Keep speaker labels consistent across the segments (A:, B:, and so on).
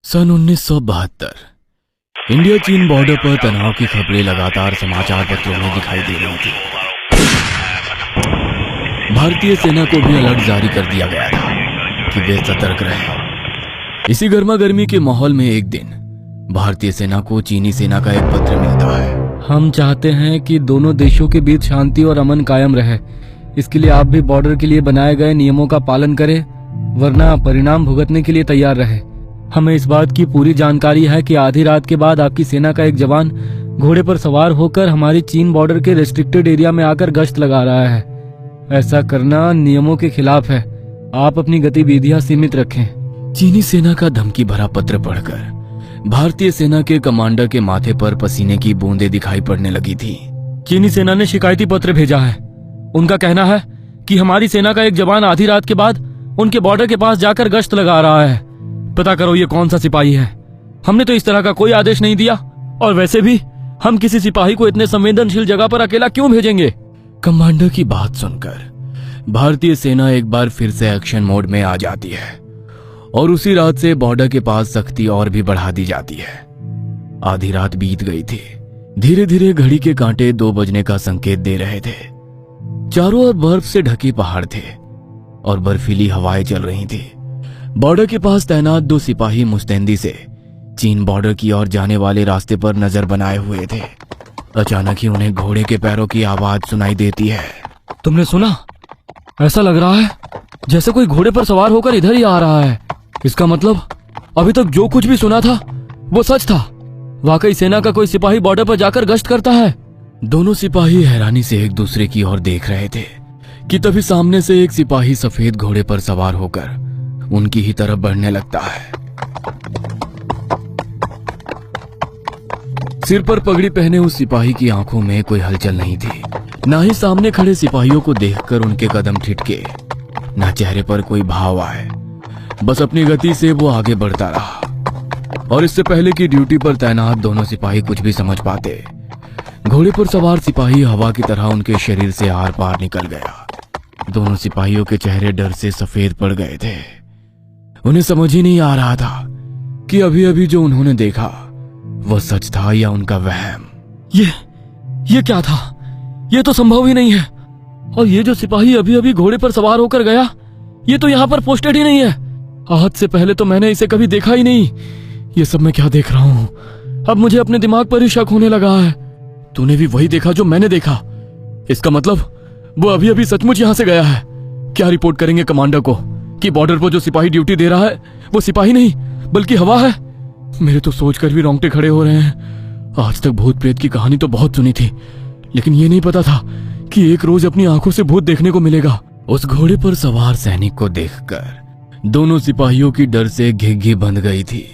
A: सन 1972 India चीन border पर तनाव की खबरें लगातार समाचार पत्रों में दिखाई दे रही थी। भारतीय सेना को भी अलर्ट जारी कर दिया गया था कि वे सतर्क रहें। इसी गर्मा गर्मी के माहौल में एक दिन भारतीय सेना को चीनी सेना का एक पत्र मिलता है।
B: हम चाहते हैं कि दोनों देशों के बीच शांति और अमन कायम रहे। इसके लिए आप भी बॉर्डर के लिए बनाए गए नियमों का पालन करें, वरना परिणाम भुगतने के लिए तैयार रहे। हमें इस बात की पूरी जानकारी है कि आधी रात के बाद आपकी सेना का एक जवान घोड़े पर सवार होकर हमारी चीन बॉर्डर के रेस्ट्रिक्टेड एरिया में आकर गश्त लगा रहा है। ऐसा करना नियमों के खिलाफ है। आप अपनी गतिविधियां सीमित रखें।
A: चीनी सेना का धमकी भरा पत्र पढ़कर भारतीय सेना के कमांडर के माथे पर पसीने की बूंदें दिखाई पड़ने लगी थी।
B: चीनी सेना ने शिकायती पत्र भेजा है। उनका कहना है कि हमारी सेना का एक जवान आधी रात के बाद उनके बॉर्डर के पास जाकर गश्त लगा रहा है। पता करो ये कौन सा सिपाही है। हमने तो इस तरह का कोई आदेश नहीं दिया, और वैसे भी हम किसी सिपाही को इतने संवेदनशील जगह पर अकेला क्यों भेजेंगे।
A: कमांडर की बात सुनकर भारतीय सेना एक बार फिर से एक्शन मोड में आ जाती है और उसी रात से बॉर्डर के पास सख्ती और भी बढ़ा दी जाती है। आधी रात बीत गई थी। धीरे धीरे घड़ी के कांटे 2 बजने का संकेत दे रहे थे। चारों ओर बर्फ से ढके पहाड़ थे और बर्फीली हवाएं चल रही थी। बॉर्डर के पास तैनात 2 सिपाही मुस्तैदी से चीन बॉर्डर की ओर जाने वाले रास्ते पर नजर बनाए हुए थे। अचानक ही उन्हें घोड़े के पैरों की आवाज सुनाई देती है।
B: तुमने सुना? ऐसा लग रहा है जैसे कोई घोड़े पर सवार होकर इधर ही आ रहा है। इसका मतलब अभी तक जो कुछ भी सुना था वो सच था। वाकई सेना का कोई सिपाही बॉर्डर पर जाकर गश्त करता है।
A: दोनों सिपाही हैरानी से एक दूसरे की ओर देख रहे थे कि तभी सामने से एक सिपाही सफेद घोड़े पर सवार होकर उनकी ही तरफ बढ़ने लगता है। सिर पर पगड़ी पहने उस सिपाही की आंखों में कोई हलचल नहीं थी, ना ही सामने खड़े सिपाहियों को देखकर उनके कदम ठिठके, ना चेहरे पर कोई भाव आए। बस अपनी गति से वो आगे बढ़ता रहा। और इससे पहले कि ड्यूटी पर तैनात दोनों सिपाही कुछ भी समझ पाते, घोड़े पर सवार सिपाही हवा की तरह उनके शरीर से आर पार निकल गया। दोनों सिपाहियों के चेहरे डर से सफेद पड़ गए थे। उन्हें समझ ही नहीं आ रहा था कि अभी अभी जो उन्होंने देखा वह सच था या उनका वहम।
B: ये क्या था? ये तो संभव ही नहीं है। और ये जो सिपाही अभी अभी घोड़े पर सवार होकर गया, ये तो यहाँ पर पोस्टेड ही नहीं है। आज से पहले तो मैंने इसे कभी देखा ही नहीं। ये सब मैं क्या देख रहा हूँ? अब मुझे अपने दिमाग पर ही शक होने लगा है। तूने भी वही देखा जो मैंने देखा? इसका मतलब वो अभी अभी सचमुच यहाँ से गया है। क्या रिपोर्ट करेंगे कमांडर को कि बॉर्डर पर जो सिपाही ड्यूटी दे रहा है वो सिपाही नहीं बल्कि हवा है? मेरे तो सोचकर भी रोंगटे खड़े हो रहे हैं। आज तक भूत प्रेत की कहानी तो बहुत सुनी थी, लेकिन ये नहीं पता था कि एक रोज अपनी आंखों से भूत देखने को मिलेगा।
A: उस घोड़े पर सवार सैनिक को देखकर दोनों सिपाहियों की डर से घिघी बंध गई थी,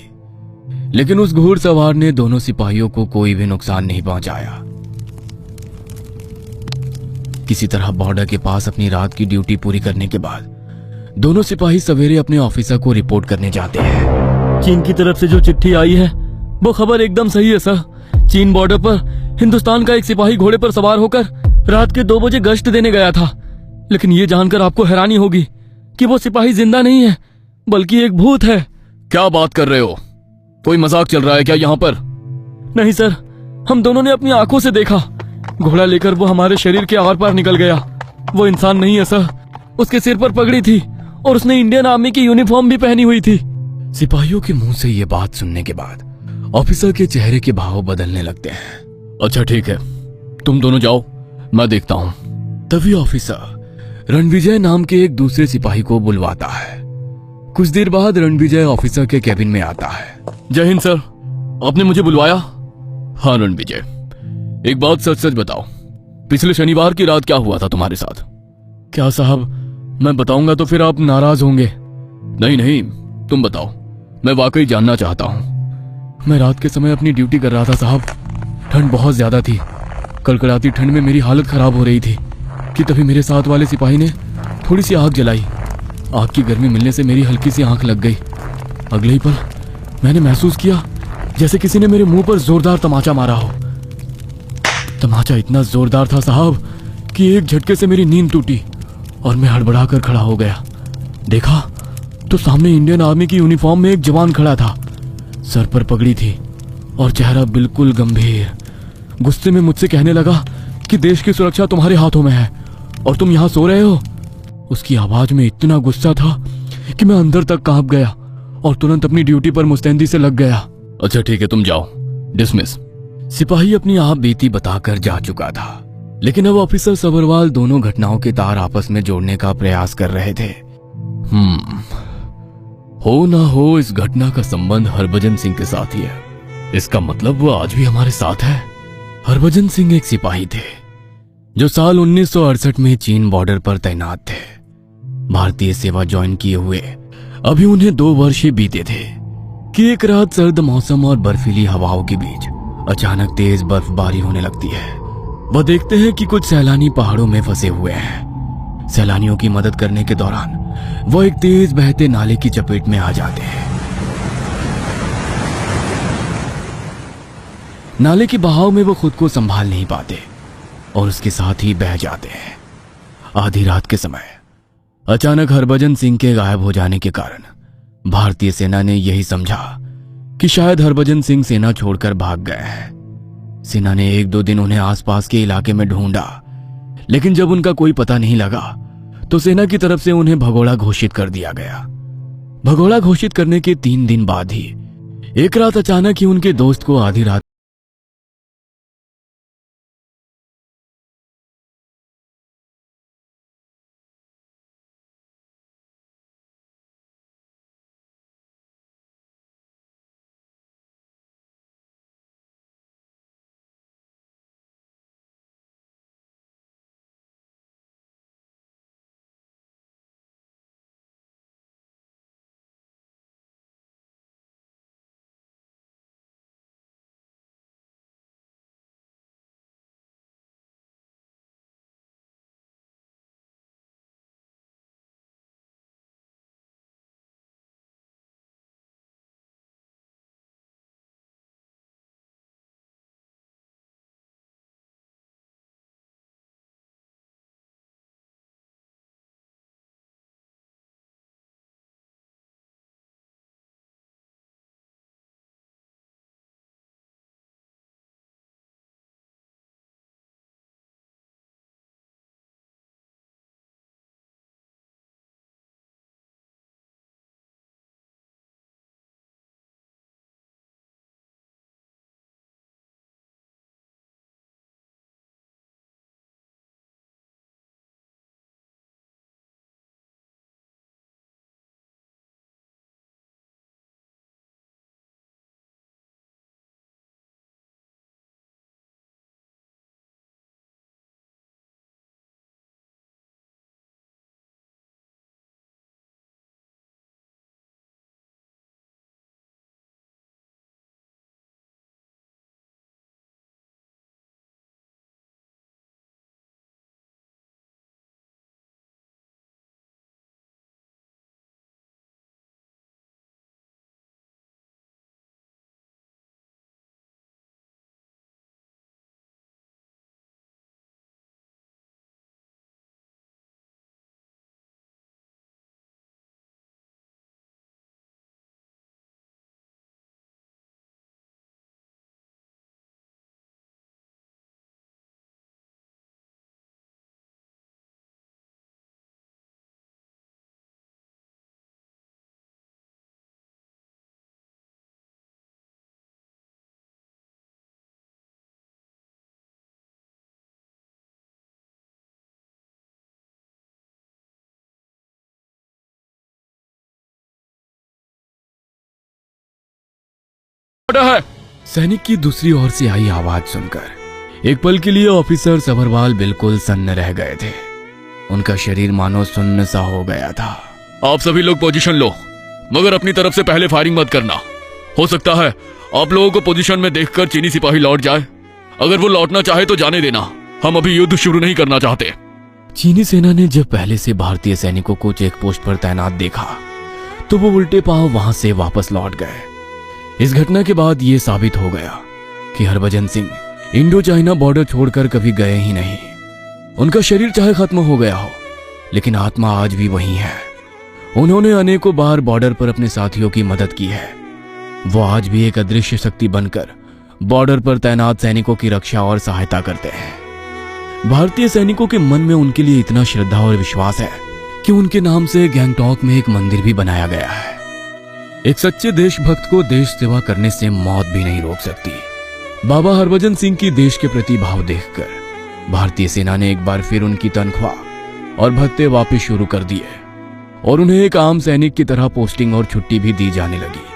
A: लेकिन उस घुड़सवार ने दोनों सिपाहियों को कोई भी नुकसान नहीं पहुंचाया। किसी तरह बॉर्डर के पास अपनी रात की ड्यूटी पूरी करने के बाद दोनों सिपाही सवेरे अपने ऑफिसर को रिपोर्ट करने जाते हैं।
B: चीन की तरफ से जो चिट्ठी आई है वो खबर एकदम सही है सर। चीन बॉर्डर पर हिंदुस्तान का एक सिपाही घोड़े पर सवार होकर रात के 2 बजे गश्त देने गया था। लेकिन ये जानकर आपको हैरानी होगी कि वो सिपाही जिंदा नहीं है बल्कि एक भूत है।
A: क्या बात कर रहे हो? कोई मजाक चल रहा है क्या यहाँ पर?
B: नहीं सर, हम दोनों ने अपनी आंखों से देखा। घोड़ा लेकर वो हमारे शरीर के आर पार निकल गया। वो इंसान नहीं है सर। उसके सिर पर पगड़ी थी और उसने इंडियन आर्मी की यूनिफॉर्म भी पहनी हुई थी।
A: सिपाहियों के मुंह से ये बात सुनने के बाद ऑफिसर के चेहरे के भाव बदलने लगते हैं। अच्छा ठीक है, तुम दोनों जाओ, मैं देखता हूं। तभी ऑफिसर रणविजय नाम के एक दूसरे सिपाही को बुलवाता है। कुछ देर बाद रणविजय ऑफिसर के केबिन में आता है।
B: जय हिंद सर, आपने मुझे बुलवाया?
A: हाँ रणविजय, एक बात सच सच बताओ, पिछले शनिवार की रात क्या हुआ था तुम्हारे साथ?
B: क्या साहब, मैं बताऊंगा तो फिर आप नाराज होंगे।
A: नहीं नहीं, तुम बताओ, मैं वाकई जानना चाहता हूँ।
B: मैं रात के समय अपनी ड्यूटी कर रहा था साहब। ठंड बहुत ज्यादा थी। कड़कड़ाती ठंड में मेरी हालत खराब हो रही थी कि तभी मेरे साथ वाले सिपाही ने थोड़ी सी आग जलाई। आग की गर्मी मिलने से मेरी हल्की सी आंख लग गई। अगले ही पल मैंने महसूस किया जैसे किसी ने मेरे मुंह पर जोरदार तमाचा मारा हो। तमाचा इतना जोरदार था साहब कि एक झटके से मेरी नींद टूटी और मैं हड़बड़ाकर खड़ा हो गया। देखा तो सामने इंडियन आर्मी की यूनिफॉर्म में एक जवान खड़ा था। सर पर पगड़ी थी और चेहरा बिल्कुल गंभीर। गुस्से में मुझसे कहने लगा कि देश की सुरक्षा तुम्हारे हाथों में है और तुम यहां सो रहे हो। उसकी आवाज में इतना गुस्सा था कि मैं अंदर तक कांप गया और तुरंत अपनी ड्यूटी पर मुस्तैदी से लग गया।
A: अच्छा ठीक है, तुम जाओ, डिसमिस।
B: सिपाही अपनी आप बीती बताकर जा चुका था, लेकिन अब ऑफिसर सबरवाल दोनों घटनाओं के तार आपस में जोड़ने का प्रयास कर रहे थे।
A: हो ना हो इस घटना का संबंध हरभजन सिंह के साथ ही है। इसका मतलब वो आज भी हमारे साथ है।
B: हरभजन सिंह एक सिपाही थे जो साल 1968 में चीन बॉर्डर पर तैनात थे। भारतीय सेवा ज्वाइन किए हुए अभी उन्हें 2 वर्ष ही बीते थे कि एक रात सर्द मौसम और बर्फीली हवाओं के बीच अचानक तेज बर्फबारी होने लगती है। वह देखते हैं कि कुछ सैलानी पहाड़ों में फंसे हुए हैं। सैलानियों की मदद करने के दौरान वह एक तेज बहते नाले की चपेट में आ जाते हैं। नाले के बहाव में वो खुद को संभाल नहीं पाते और उसके साथ ही बह जाते हैं। आधी रात के समय अचानक हरभजन सिंह के गायब हो जाने के कारण भारतीय सेना ने यही समझा कि शायद हरभजन सिंह सेना छोड़कर भाग गए हैं। सेना ने 1-2 दिन उन्हें आसपास के इलाके में ढूंढा, लेकिन जब उनका कोई पता नहीं लगा तो सेना की तरफ से उन्हें भगोड़ा घोषित कर दिया गया। भगोड़ा घोषित करने के 3 दिन बाद ही एक रात अचानक ही उनके दोस्त को आधी रात
A: है।
B: सैनिक की दूसरी ओर से आई आवाज सुनकर एक पल के लिए ऑफिसर सबरवाल बिल्कुल सन्न रह गए थे। उनका शरीर मानो सुन्न सा हो गया था।
A: आप सभी लोग पोजीशन लो, मगर अपनी तरफ से पहले फायरिंग मत करना। हो सकता है आप लोगों को पोजीशन में देखकर चीनी सिपाही लौट जाए। अगर वो लौटना चाहे तो जाने देना, हम अभी युद्ध शुरू नहीं करना चाहते।
B: चीनी सेना ने जब पहले से भारतीय सैनिकों को चेक पोस्ट पर तैनात देखा तो वो उल्टे पांव वहां से वापस लौट गए। इस घटना के बाद यह साबित हो गया कि Harbhajan Singh Indo China border छोड़कर कभी गए ही नहीं। उनका शरीर चाहे खत्म हो गया हो, लेकिन आत्मा आज भी वही है। उन्होंने अनेकों बार बॉर्डर पर अपने साथियों की मदद की है।
A: वो आज भी एक अदृश्य शक्ति बनकर बॉर्डर पर तैनात सैनिकों की रक्षा और सहायता करते हैं। भारतीय सैनिकों के मन में उनके लिए इतना श्रद्धा और विश्वास है कि उनके नाम से गैंगटॉक में एक मंदिर भी बनाया गया है। एक सच्चे देशभक्त को देश सेवा करने से मौत भी नहीं रोक सकती। बाबा हरभजन सिंह की देश के प्रति भाव देखकर भारतीय सेना ने एक बार फिर उनकी तनख्वाह और भत्ते वापस शुरू कर दिए और उन्हें एक आम सैनिक की तरह पोस्टिंग और छुट्टी भी दी जाने लगी।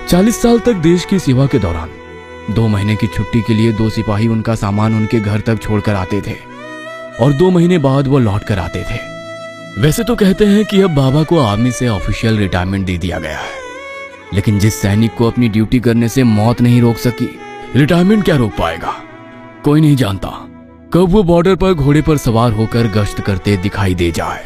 A: 40 साल तक देश की सेवा के दौरान 2 महीने की छुट्टी के लिए 2 सिपाही उनका सामान उनके घर तक छोड़कर आते थे और 2 महीने बाद वो लौट कर आते थे। वैसे तो कहते हैं कि अब बाबा को आर्मी से ऑफिशियल रिटायरमेंट दे दिया गया है, लेकिन जिस सैनिक को अपनी ड्यूटी करने से मौत नहीं रोक सकी, रिटायरमेंट क्या रोक पाएगा? कोई नहीं जानता कब वो बॉर्डर पर घोड़े पर सवार होकर गश्त करते दिखाई दे जाए।